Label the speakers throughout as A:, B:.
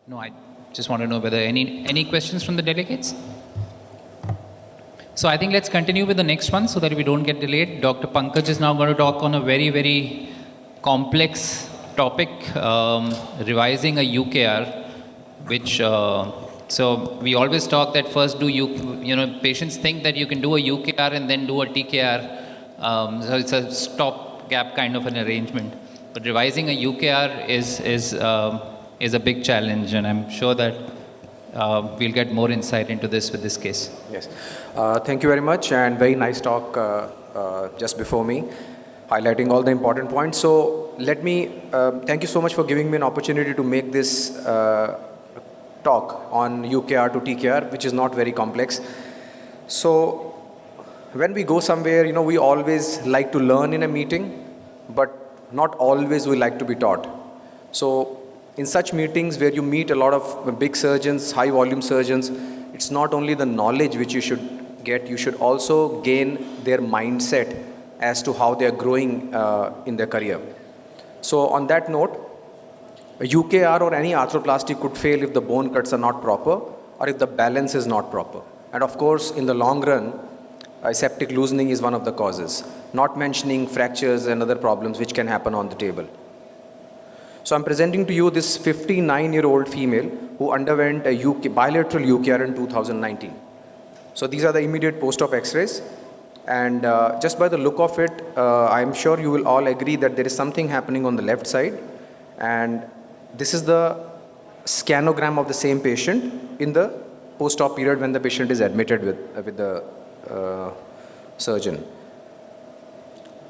A: No, I just want to know whether any questions from the delegates? So I think let's continue with the next one so that we don't get delayed. Dr. Pankaj is now going to talk on a very, very complex topic, revising a UKR, which, so we always talk that first patients think that you can do a UKR and then do a TKR. So it's a stop-gap kind of an arrangement. But revising a UKR is a big challenge, and I'm sure that we'll get more insight into this with this case.
B: Yes. Thank you very much, and very nice talk just before me, highlighting all the important points. So let me thank you so much for giving me an opportunity to make this talk on UKR to TKR, which is not very complex. So when we go somewhere, we always like to learn in a meeting, but not always we like to be taught. So in such meetings where you meet a lot of big surgeons, high volume surgeons, it's not only the knowledge which you should get, you should also gain their mindset as to how they are growing in their career. So on that note, a UKR or any arthroplasty could fail if the bone cuts are not proper or if the balance is not proper. And of course, in the long run, septic loosening is one of the causes, not mentioning fractures and other problems which can happen on the table. So I'm presenting to you this 59-year-old female who underwent a bilateral UKR in 2019. So these are the immediate post-op x-rays. And just by the look of it, I'm sure you will all agree that there is something happening on the left side. And this is the scanogram of the same patient in the post-op period when the patient is admitted with the surgeon.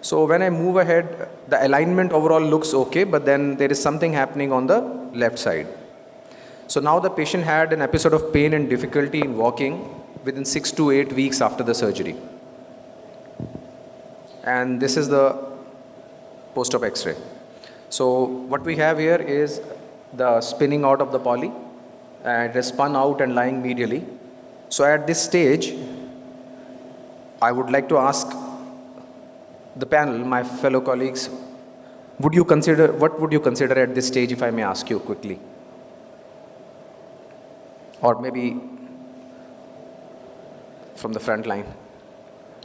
B: So when I move ahead, the alignment overall looks okay, but then there is something happening on the left side. So now the patient had an episode of pain and difficulty in walking within 6 to 8 weeks after the surgery. And this is the post-op x-ray. So what we have here is the spinning out of the poly, and it is spun out and lying medially. So at this stage, I would like to ask the panel, my fellow colleagues, what would you consider at this stage, if I may ask you quickly? Or maybe from the front line.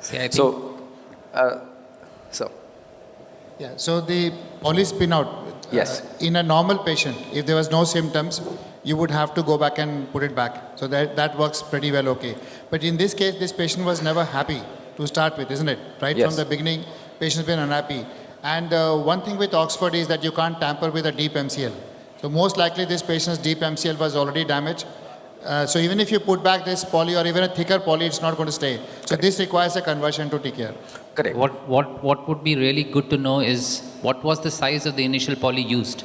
A: See, I think
C: So the poly spin out,
B: yes.
C: In a normal patient, if there was no symptoms, you would have to go back and put it back. So that works pretty well okay. But in this case, this patient was never happy to start with, isn't it? Right
B: Yes.
C: from the beginning, patient's been unhappy. And one thing with Oxford is that you can't tamper with a deep MCL. So most likely this patient's deep MCL was already damaged. So even if you put back this poly or even a thicker poly, it's not going to stay. So
B: Correct.
C: this requires a conversion to TKR.
B: Correct.
A: What would be really good to know is what was the size of the initial poly used?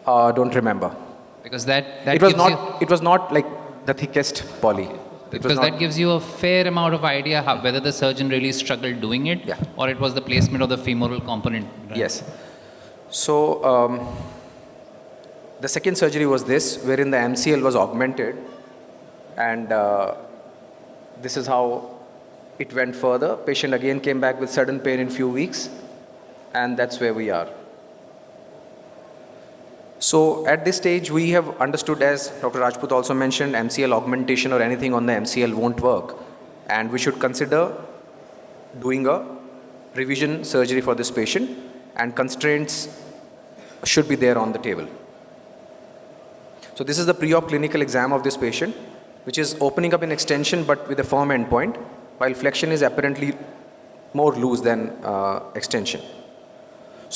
B: Don't remember.
A: Because that
B: It was not like the thickest poly.
A: because that gives you a fair amount of idea whether the surgeon really struggled doing it,
B: Yeah.
A: or it was the placement of the femoral component. Right?
B: Yes. So the second surgery was this, wherein the MCL was augmented, and this is how it went further. Patient again came back with sudden pain in few weeks, and that's where we are. So at this stage, we have understood, as Dr. Rajput also mentioned, MCL augmentation or anything on the MCL won't work, and we should consider doing a revision surgery for this patient, and constraints should be there on the table. So this is the pre-op clinical exam of this patient, which is opening up in extension but with a firm endpoint, while flexion is apparently more loose than extension.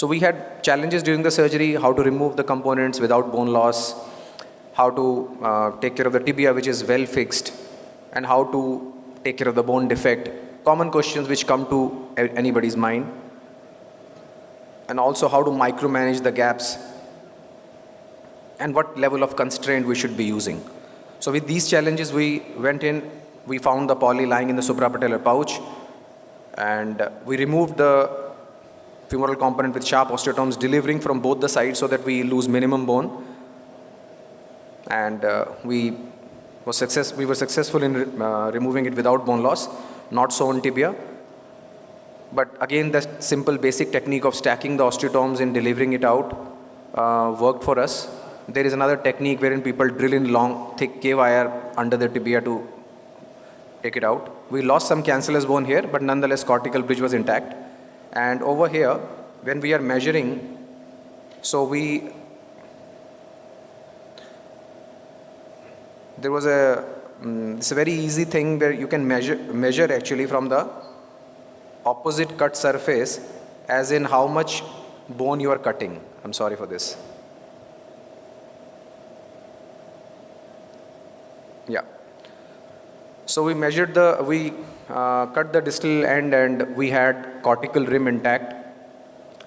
B: So we had challenges during the surgery, how to remove the components without bone loss, how to take care of the tibia, which is well fixed, and how to take care of the bone defect. Common questions which come to anybody's mind. And also how to micromanage the gaps and what level of constraint we should be using. So with these challenges, we went in, we found the poly lying in the suprapatellar pouch, and we removed the femoral component with sharp osteotomes, delivering from both the sides so that we lose minimum bone. And we were successful in removing it without bone loss, not so on tibia. But again, the simple basic technique of stacking the osteotomes and delivering it out worked for us. There is another technique wherein people drill in long, thick K-wire under the tibia to take it out. We lost some cancellous bone here, but nonetheless cortical bridge was intact. And over here, when we are measuring, so there was it's a very easy thing where you can measure actually from the opposite cut surface, as in how much bone you are cutting. I'm sorry for this. Yeah. So we measured we cut the distal end and we had cortical rim intact,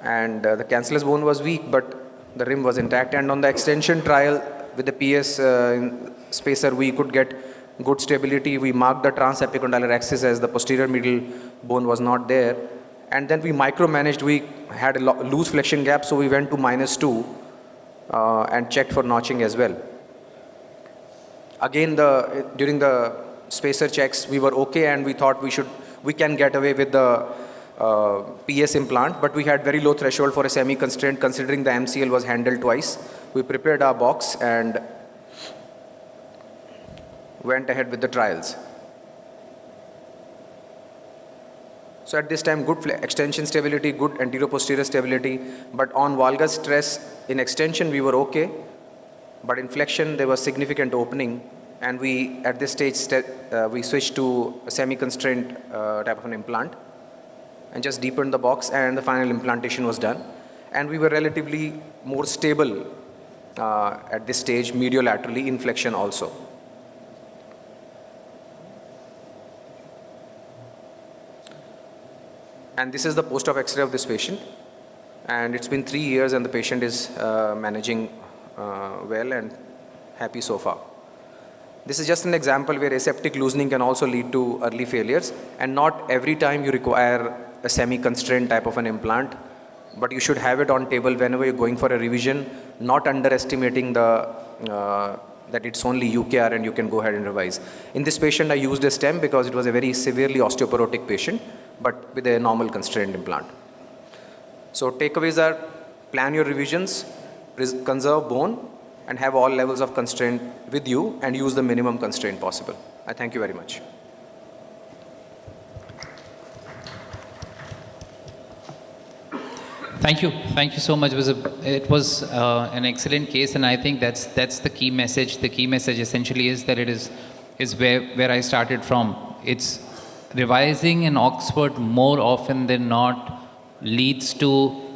B: and the cancellous bone was weak, but the rim was intact. And on the extension trial with the PS spacer, we could get good stability. We marked the transepicondylar axis as the posterior middle bone was not there. And then we micromanaged. We had a loose flexion gap, so we went to -2 and checked for notching as well. Again, during the spacer checks, we were okay, and we thought we can get away with the PS implant, but we had very low threshold for a semi-constraint considering the MCL was handled twice. We prepared our box and went ahead with the trials. So at this time, good extension stability, good anterior-posterior stability, but on valgus stress in extension, we were okay, but in flexion, there was significant opening, and we, at this stage, we switched to a semi-constraint type of an implant and just deepened the box, and the final implantation was done. And we were relatively more stable at this stage, mediolaterally, in flexion also. And this is the post-op X-ray of this patient. And it's been 3 years and the patient is managing well and happy so far. This is just an example where aseptic loosening can also lead to early failures. And not every time you require a semi-constrained type of an implant, but you should have it on table whenever you're going for a revision, not underestimating that it's only UKR and you can go ahead and revise. In this patient, I used a stem because it was a very severely osteoporotic patient, but with a normal constrained implant. So takeaways are: plan your revisions, conserve bone, and have all levels of constraint with you, and use the minimum constraint possible. I thank you very much.
A: Thank you so much. It was an excellent case, and I think that's the key message. The key message essentially is that it is where I started from. It's revising in Oxford more often than not leads to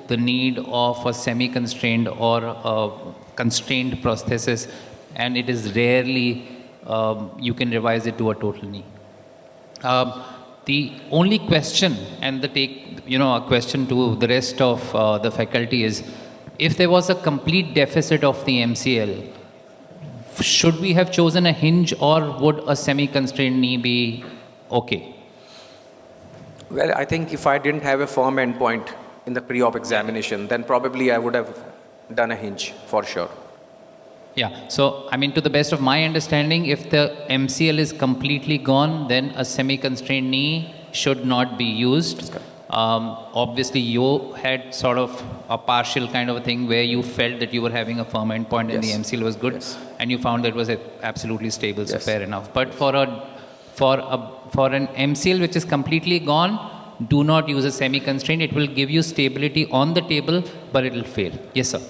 A: the need of a semi-constrained or a constrained prosthesis, and it is rarely you can revise it to a total knee. The only question, and a question to the rest of the faculty is, if there was a complete deficit of the MCL, should we have chosen a hinge, or would a semi-constrained knee be okay?
B: Well, I think if I didn't have a firm endpoint in the pre-op examination, then probably I would have done a hinge for sure.
A: Yeah, so I mean, to the best of my understanding, if the MCL is completely gone, then a semi-constrained knee should not be used. Obviously, you had sort of a partial kind of a thing where you felt that you were having a firm endpoint and the MCL was good, and you found that it was absolutely stable, so fair enough. But for an MCL which is completely gone, do not use a semi-constraint. It will give you stability on the table, but it will fail. Yes, sir.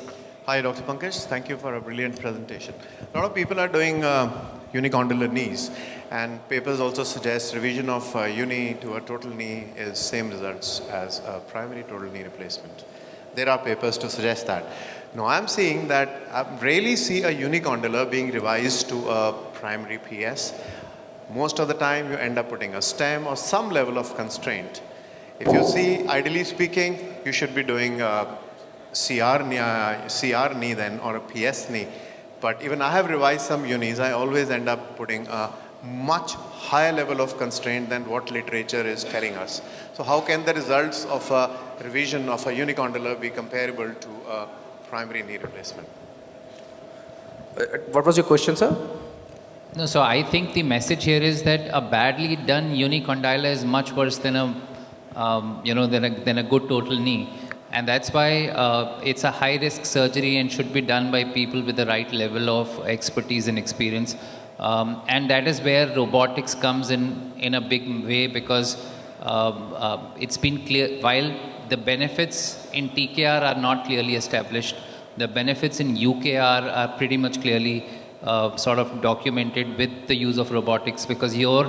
D: Hi, Dr. Pankaj. Thank you for a brilliant presentation. A lot of people are doing unicondylar knees, and papers also suggest revision of uni to a total knee is same results as a primary total knee replacement. There are papers to suggest that. Now, I'm seeing that I rarely see a unicondylar being revised to a primary PS. Most of the time, you end up putting a stem or some level of constraint. If you see, ideally speaking, you should be doing CR knee then, or a PS knee. But even I have revised some unis, I always end up putting a much higher level of constraint than what literature is telling us. So how can the results of a revision of a unicondylar be comparable to a primary knee replacement?
B: What was your question, sir?
A: No, so I think the message here is that a badly done unicondylar is much worse than a good total knee. And that's why it's a high-risk surgery and should be done by people with the right level of expertise and experience. And that is where robotics comes in a big way, because it's been clear, while the benefits in TKR are not clearly established, the benefits in UKR are pretty much clearly sort of documented with the use of robotics, because your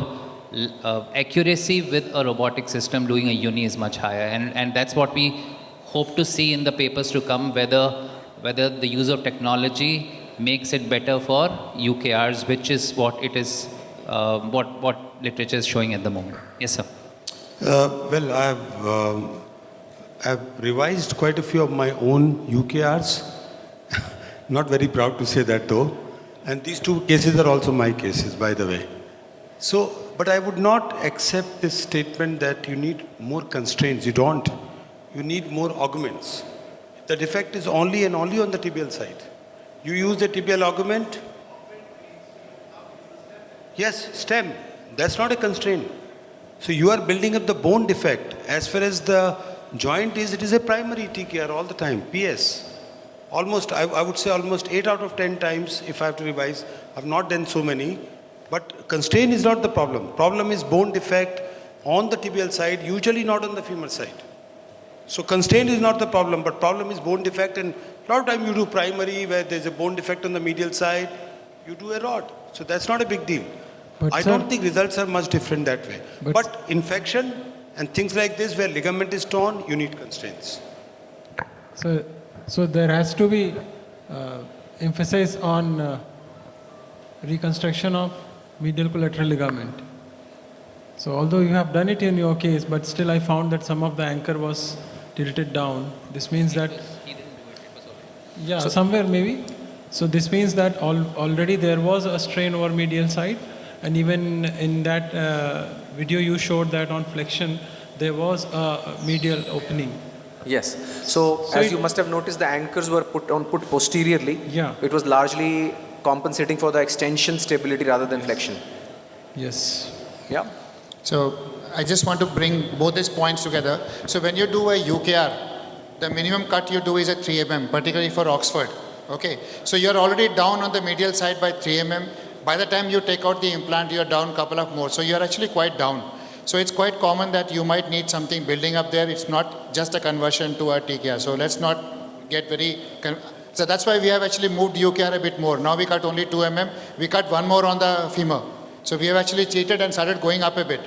A: accuracy with a robotic system doing a uni is much higher. And that's what we hope to see in the papers to come, whether the use of technology makes it better for UKRs, which is what it is, what literature is showing at the moment. Yes, sir.
E: Well, I've revised quite a few of my own UKRs. Not very proud to say that though. And these two cases are also my cases, by the way. So, but I would not accept this statement that you need more constraints. You don't. You need more augments. The defect is only and only on the tibial side. You use the tibial augment. Yes, stem. That's not a constraint. So you are building up the bone defect. As far as the joint is, it is a primary TKR all the time, PS. Almost, I would say almost 8 out of 10 times, if I have to revise, I've not done so many. But constraint is not the problem. Problem is bone defect on the tibial side, usually not on the femur side. So constraint is not the problem, but problem is bone defect. And a lot of time you do primary where there's a bone defect on the medial side, you do a rod. So that's not a big deal.
F: But
E: I
F: sir,
E: don't think results are much different that way.
F: But-
E: But infection and things like this where ligament is torn, you need constraints.
F: So there has to be emphasis on reconstruction of medial collateral ligament. So although you have done it in your case, but still I found that some of the anchor was tilted down. This means that, yeah, somewhere maybe. So this means that already there was a strain over medial side, and even in that video you showed that on flexion there was a medial opening.
B: Yes. So as you must have noticed, the anchors were put posteriorly.
F: Yeah.
B: It was largely compensating for the extension stability rather than flexion.
F: Yes.
B: Yeah.
C: So I just want to bring both these points together. So when you do a UKR, the minimum cut you do is a 3 mm, particularly for Oxford. Okay. So you're already down on the medial side by 3 mm. By the time you take out the implant, you're down a couple of more. So you're actually quite down. So it's quite common that you might need something building up there. It's not just a conversion to a TKR. So let's not get very... So that's why we have actually moved UKR a bit more. Now we cut only 2 mm. We cut one more on the femur. So we have actually cheated and started going up a bit.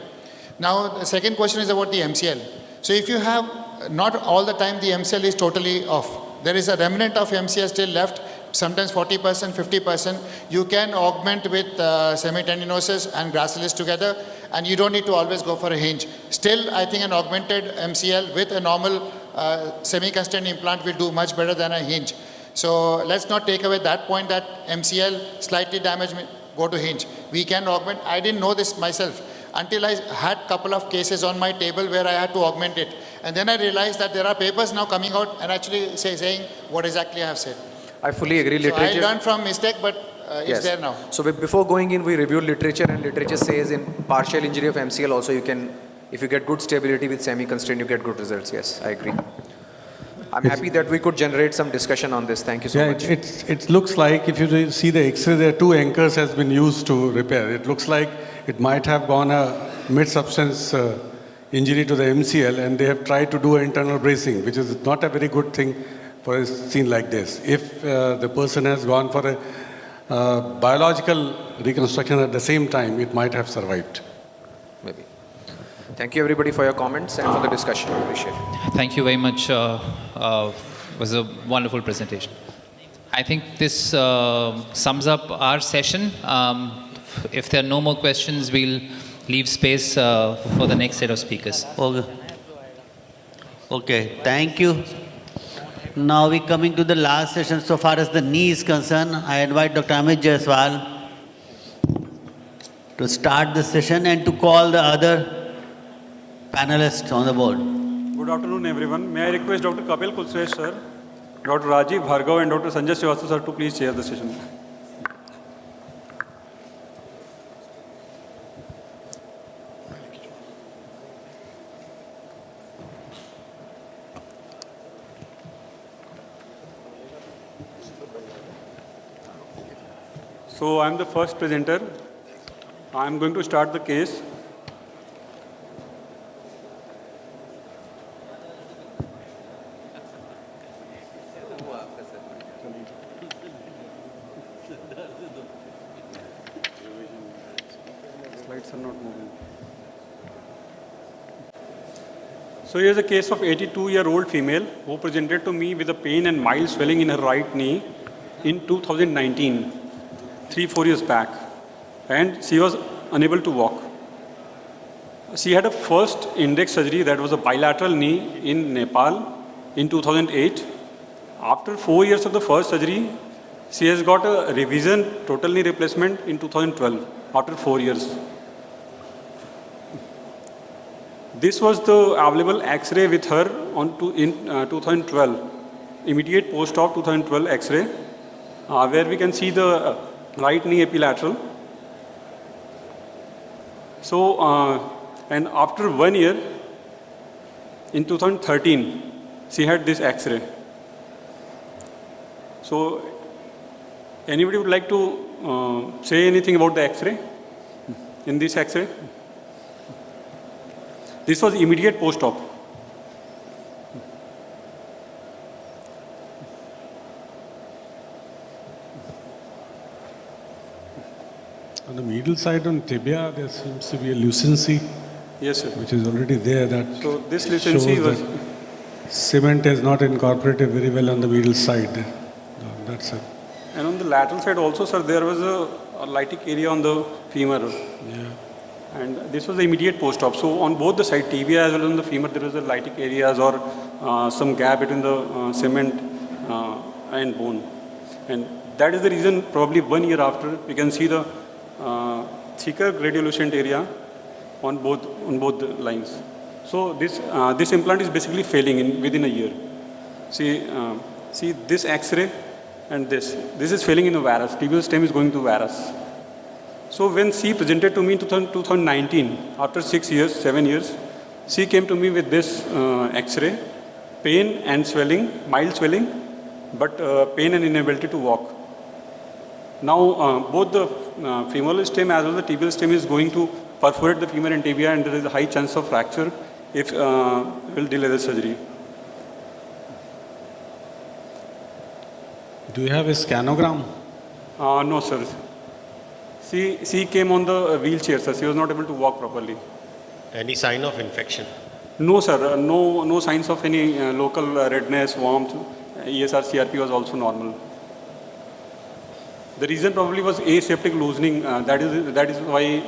C: Now the second question is about the MCL. So if you have, not all the time the MCL is totally off. There is a remnant of MCL still left, sometimes 40%, 50%. You can augment with semitendinosus and gracilis together, and you don't need to always go for a hinge. Still, I think an augmented MCL with a normal semi-constrained implant will do much better than a hinge. So let's not take away that point that MCL slightly damaged, go to hinge. We can augment. I didn't know this myself until I had a couple of cases on my table where I had to augment it. And then I realized that there are papers now coming out and actually saying what exactly I have said.
B: I fully agree.
C: So
B: Literature.
C: I learned from mistake, but it's there now.
B: So before going in, we reviewed literature, and literature says in partial injury of MCL also you can, if you get good stability with semi-constraint, you get good results. Yes, I agree. I'm happy that we could generate some discussion on this. Thank you so much.
E: It looks like if you see the X-ray, there are 2 anchors has been used to repair. It looks like it might have gone a mid-substance injury to the MCL, and they have tried to do an internal bracing, which is not a very good thing for a scene like this. If the person has gone for a biological reconstruction at the same time, it might have survived.
B: Maybe. Thank you everybody for your comments and for the discussion. I appreciate it.
A: Thank you very much. It was a wonderful presentation. I think this sums up our session. If there are no more questions, we'll leave space for the next set of speakers.
G: Okay, thank you. Now we're coming to the last session. So far as the knee is concerned, I invite Dr. Amit Jaiswal to start the session and to call the other panelists on the board.
H: Good afternoon, everyone. May I request Dr. Kapil Kulsresh, sir, Dr. Rajiv Bhargav, and Dr. Sanjay Srivastava, sir, to please chair the session. So I'm the first presenter. I'm going to start the case. Slides are not moving. So here's a case of 82-year-old female who presented to me with a pain and mild swelling in her right knee in 2019, 3-4 years back, and she was unable to walk. She had a first index surgery that was a bilateral knee in Nepal in 2008. After 4 years of the first surgery, she has got a revision total knee replacement in 2012, after 4 years. This was the available X-ray with her in 2012, immediate post-op 2012 X-ray, where we can see the right knee epilateral. So, and after 1 year, in 2013, she had this X-ray. So, anybody would like to say anything about the X-ray? In this X-ray? This was immediate post-op.
I: On the medial side on tibia, there seems to be a lucency.
H: Yes, sir.
I: Which is already there. That
H: so this lucency was...
I: Cement is not incorporated very well on the medial side. That's it.
H: And on the lateral side also, sir, there was a lytic area on the femur.
I: Yeah.
H: And this was the immediate post-op. So on both the side, tibia as well as on the femur, there was a lytic areas or some gap between the cement and bone. And that is the reason probably 1 year after, we can see the thicker radiolucent area on both the lines. So this implant is basically failing within a year. See this X-ray and this is failing in a varus. Tibial stem is going to varus. So when she presented to me in 2019, after 7 years, she came to me with this X-ray, pain and swelling, mild swelling, but pain and inability to walk. Now both the femoral stem as well as the tibial stem is going to perforate the femur and tibia, and there is a high chance of fracture if will delay the surgery.
I: Do you have a scanogram?
H: No, sir. She came on the wheelchair, sir. She was not able to walk properly.
J: Any sign of infection?
H: No, sir. No signs of any local redness, warmth. ESR, CRP was also normal. The reason probably was aseptic loosening. That is why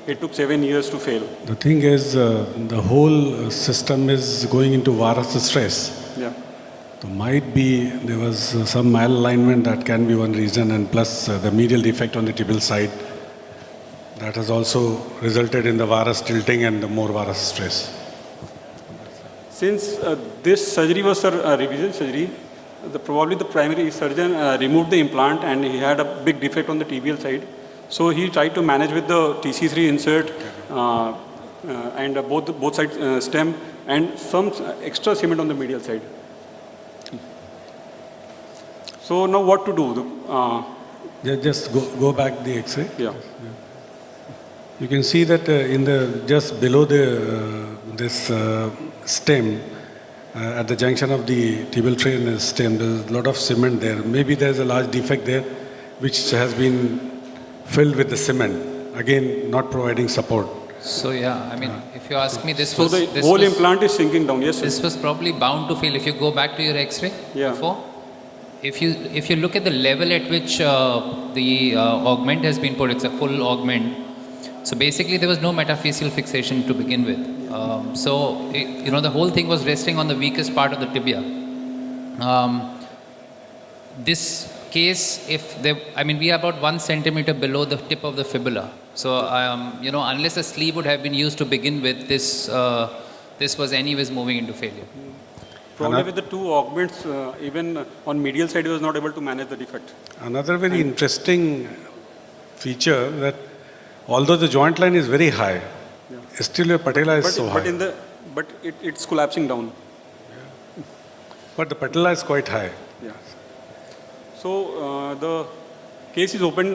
H: it took 7 years to fail.
I: The thing is, the whole system is going into varus stress.
H: Yeah.
I: So might be there was some malalignment, that can be one reason, and plus the medial defect on the tibial side that has also resulted in the varus tilting and the more varus stress.
H: Since this surgery was a revision surgery, probably the primary surgeon removed the implant and he had a big defect on the tibial side. So he tried to manage with the TC3 insert and both sides stem and some extra cement on the medial side. So now what to do?
I: Just go back the X-ray.
H: Yeah.
I: You can see that in the just below this stem, at the junction of the tibial tray and the stem, there's a lot of cement there. Maybe there's a large defect there, which has been filled with the cement. Again, not providing support.
A: So yeah, I mean, if you ask me, this
H: so
A: was...
H: the
A: this
H: whole
A: was,
H: implant is sinking down, yes, sir.
A: This was probably bound to fail. If you go back to your X-ray before, if you look at the level at which the augment has been put, it's a full augment. So basically, there was no metaphyseal fixation to begin with. The whole thing was resting on the weakest part of the tibia. This case, we are about 1 centimeter below the tip of the fibula. So, unless a sleeve would have been used to begin with, this was anyways moving into failure.
H: Probably with the two augments, even on medial side, he was not able to manage the defect.
I: Another very interesting feature that although the joint line is very high, still your patella is so high.
H: But it's collapsing down.
I: Yeah. But the patella is quite high.
H: Yeah. So the case is open.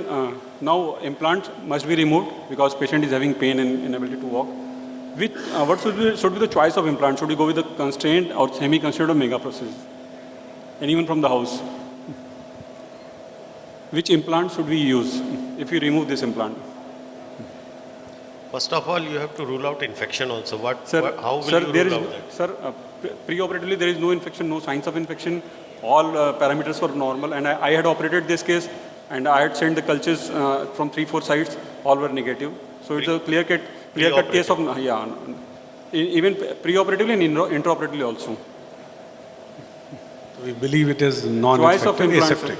H: Now implant must be removed because patient is having pain and inability to walk. What should be the choice of implant? Should we go with the constraint or semi-constraint or mega process? Anyone from the house? Which implant should we use if we remove this implant?
J: First of all, you have to rule out infection also. How will
H: sir,
J: you
H: there
J: rule
H: is,
J: out that?
H: Sir, pre-operatively there is no infection, no signs of infection. All parameters were normal, and I had operated this case, and I had sent the cultures from 3-4 sites. All were negative. So it's a clear-cut case of even pre-operatively and intraoperatively also.
I: We believe it is
H: Choice of
I: non-infective,
H: implant,
I: aseptic.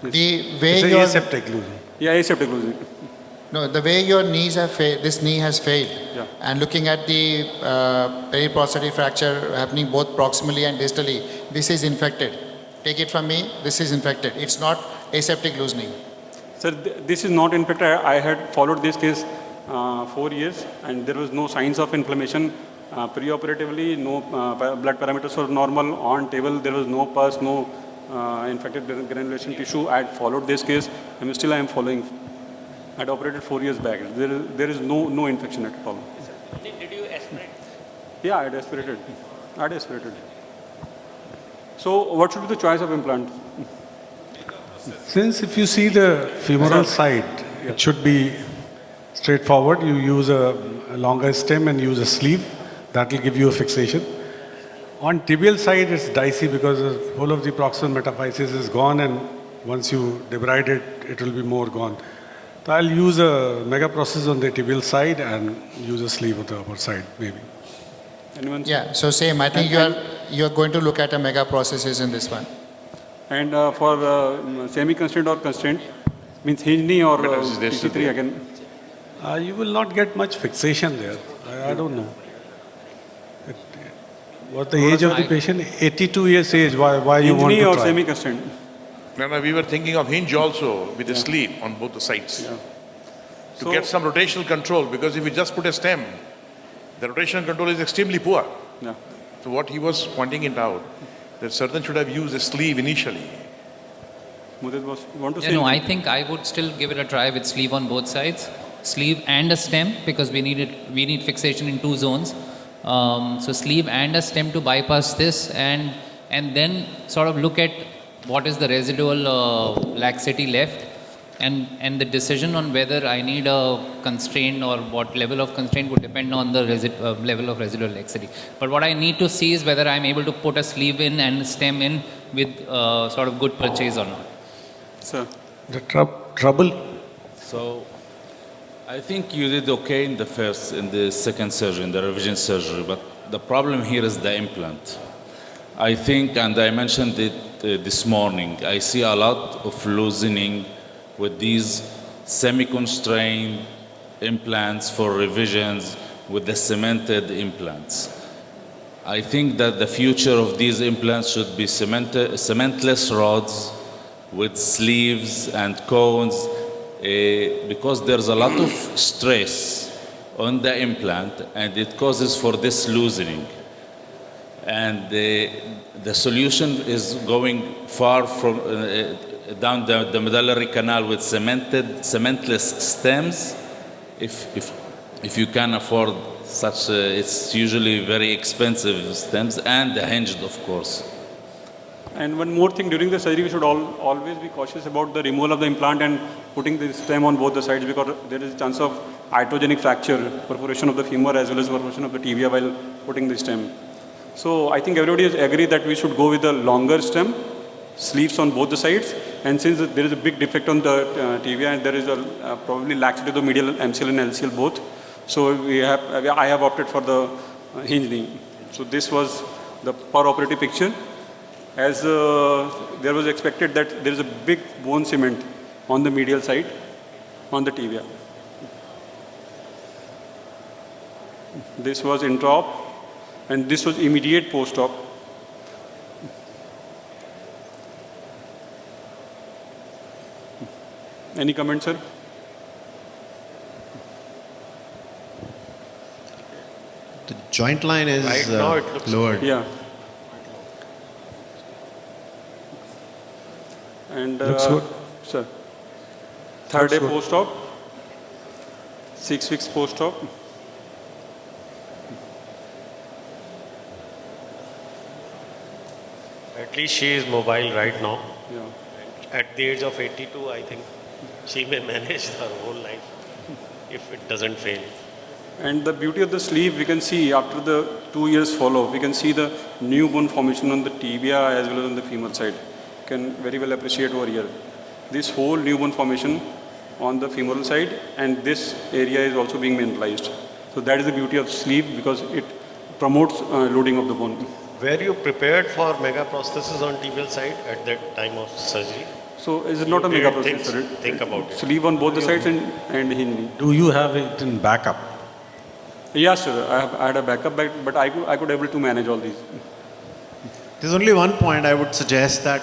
C: The way
I: It's an
C: your
I: aseptic losing.
H: Yeah, aseptic losing.
C: no, the way your knees have failed, this knee has failed,
H: Yeah.
C: and looking at the periprosthetic fracture happening both proximally and distally, this is infected. Take it from me, this is infected. It's not aseptic loosening.
H: Sir, this is not infected. I had followed this case 4 years, and there was no signs of inflammation. Pre-operatively, no blood parameters were normal. On table, there was no pus, no infected granulation tissue. I had followed this case, and still I am following. I had operated 4 years back. There is no infection at all.
A: Did you aspirate?
H: Yeah, I had aspirated. So, what should be the choice of implant?
I: Since if you see the femoral side, it should be straightforward. You use a longer stem and use a sleeve. That will give you a fixation. On tibial side, it's dicey because the whole of the proximal metaphysis is gone, and once you debride it, it will be more gone. So I'll use a mega process on the tibial side and use a sleeve on the upper side, maybe.
H: Anyone?
C: Yeah, so same. I think you are going to look at a mega processes in this one.
H: And for semi-constraint or constraint, means hinge knee or PC3 again.
I: You will not get much fixation there. I don't know. What's the age of the patient? 82 years age. Why you
H: Hinge
I: want
H: knee
I: to
H: or
I: try?
H: semi-constraint?
K: No, we were thinking of hinge also with a sleeve on both the sides. To get some rotational control, because if you just put a stem, the rotational control is extremely poor.
H: Yeah.
K: So what he was pointing it out, that surgeon should have used a sleeve initially.
H: Mudit was want to
A: Yeah,
H: say?
A: no, I think I would still give it a try with sleeve on both sides, sleeve and a stem, because we need fixation in 2 zones. So sleeve and a stem to bypass this, and then sort of look at what is the residual laxity left, and the decision on whether I need a constraint or what level of constraint would depend on the level of residual laxity. But what I need to see is whether I'm able to put a sleeve in and stem in with sort of good purchase or not.
H: Sir.
I: The trouble.
L: So, I think you did okay in the second surgery, in the revision surgery, but the problem here is the implant. I think, and I mentioned it this morning, I see a lot of loosening with these semi-constrained implants for revisions with the cemented implants. I think that the future of these implants should be cementless rods with sleeves and cones, because there's a lot of stress on the implant and it causes for this loosening. And the solution is going far from down the medullary canal with cementless stems. If you can afford such, it's usually very expensive stems, and hinged, of course.
H: And one more thing, during the surgery, we should always be cautious about the removal of the implant and putting the stem on both the sides, because there is a chance of iatrogenic fracture, perforation of the femur as well as perforation of the tibia while putting the stem. So I think everybody has agreed that we should go with the longer stem, sleeves on both the sides, and since there is a big defect on the tibia and there is a probably laxity of the medial MCL and LCL both, so I have opted for the hinge knee. So this was the per-operative picture. As there was expected that there is a big bone cement on the medial side, on the tibia. This was intra-op, and this was immediate post-op. Any comments, sir?
D: The joint line is
K: Right now it looks
D: lowered.
H: Yeah. And
I: Looks good.
H: sir. Third day post-op, 6 weeks post-op.
J: At least she is mobile right now.
H: Yeah.
J: At the age of 82, I think she may manage her whole life if it doesn't fail.
H: And the beauty of the sleeve, we can see after the 2 years follow, we can see the new bone formation on the tibia as well as on the femur side. You can very well appreciate over here. This whole new bone formation on the femoral side, and this area is also being mineralized. So that is the beauty of sleeve because it promotes loading of the bone.
J: Were you prepared for mega prosthesis on tibial side at that time of surgery?
H: So is it not a
J: You
H: mega
J: didn't
H: processor?
J: think about it.
H: Sleeve on both the sides and hinge knee.
I: Do you have it in backup?
H: Yes, sir. I had a backup, but I could able to manage all these.
D: There's only one point I would suggest that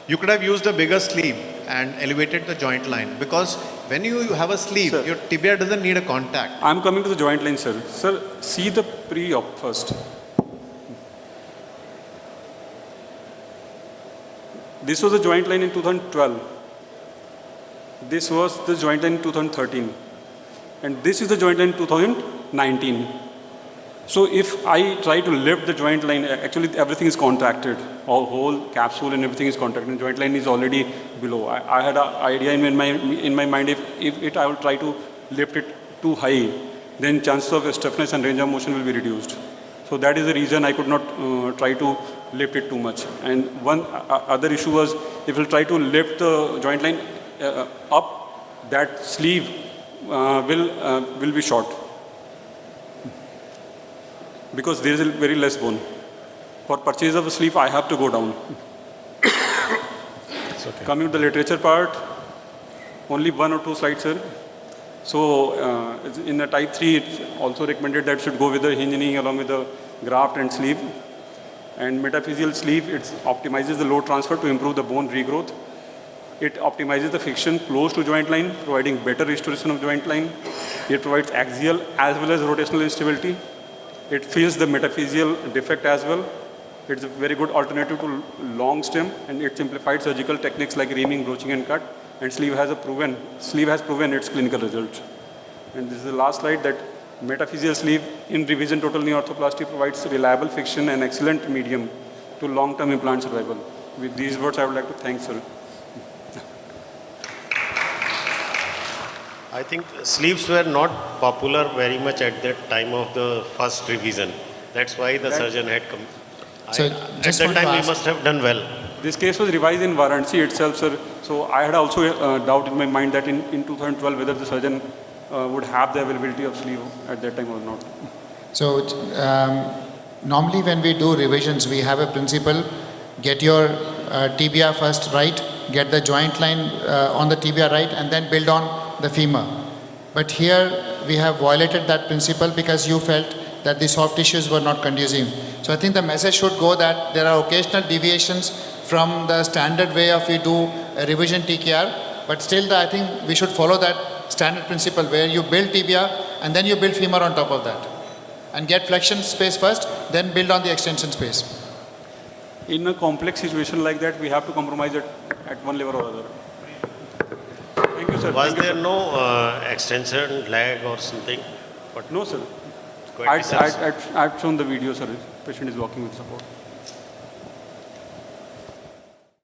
D: you could have used a bigger sleeve and elevated the joint line because when you have a sleeve,
H: Sir.
D: your tibia doesn't need a contact.
H: I'm coming to the joint line, sir. Sir, see the pre-op first. This was the joint line in 2012. This was the joint line in 2013. And this is the joint line in 2019. So if I try to lift the joint line, actually everything is contracted. All whole capsule and everything is contracted. And joint line is already below. I had an idea in my mind if I will try to lift it too high, then chances of stiffness and range of motion will be reduced. So that is the reason I could not try to lift it too much. And one other issue was if you try to lift the joint line up, that sleeve will be short because there is a very less bone. For purchase of a sleeve, I have to go down.
I: Okay.
H: Coming to the literature part, only 1 or 2 slides, sir. So in the type 3, it's also recommended that should go with the hinge knee along with the graft and sleeve. And metaphyseal sleeve, it optimizes the load transfer to improve the bone regrowth. It optimizes the friction close to joint line, providing better restoration of joint line. It provides axial as well as rotational instability. It fills the metaphyseal defect as well. It's a very good alternative to long stem, and it simplified surgical techniques like reaming, broaching, and cut. And sleeve has proven its clinical results. And this is the last slide that metaphyseal sleeve in revision total knee arthroplasty provides reliable friction and excellent medium to long-term implant survival. With these words, I would like to thank sir.
J: I think sleeves were not popular very much at that time of the first revision. That's why the surgeon had come.
C: So
J: At
C: just
J: that
C: want to
J: time, we
C: ask-
J: must have done well.
H: This case was revised in Varanasi itself, sir. So I had also a doubt in my mind that in 2012 whether the surgeon would have the availability of sleeve at that time or not.
C: So normally when we do revisions, we have a principle: get your tibia first right, get the joint line on the tibia right, and then build on the femur. But here we have violated that principle because you felt that the soft tissues were not conducive. So I think the message should go that there are occasional deviations from the standard way of we do a revision TKR, but still I think we should follow that standard principle where you build tibia and then you build femur on top of that. And get flexion space first, then build on the extension space.
H: In a complex situation like that, we have to compromise it at one level or other. Thank you, sir.
J: Was
H: Thank you,
J: there
H: sir.
J: no extension lag or something? But
H: No, sir.
J: quite
H: I've shown the video, sir. Patient is walking with support.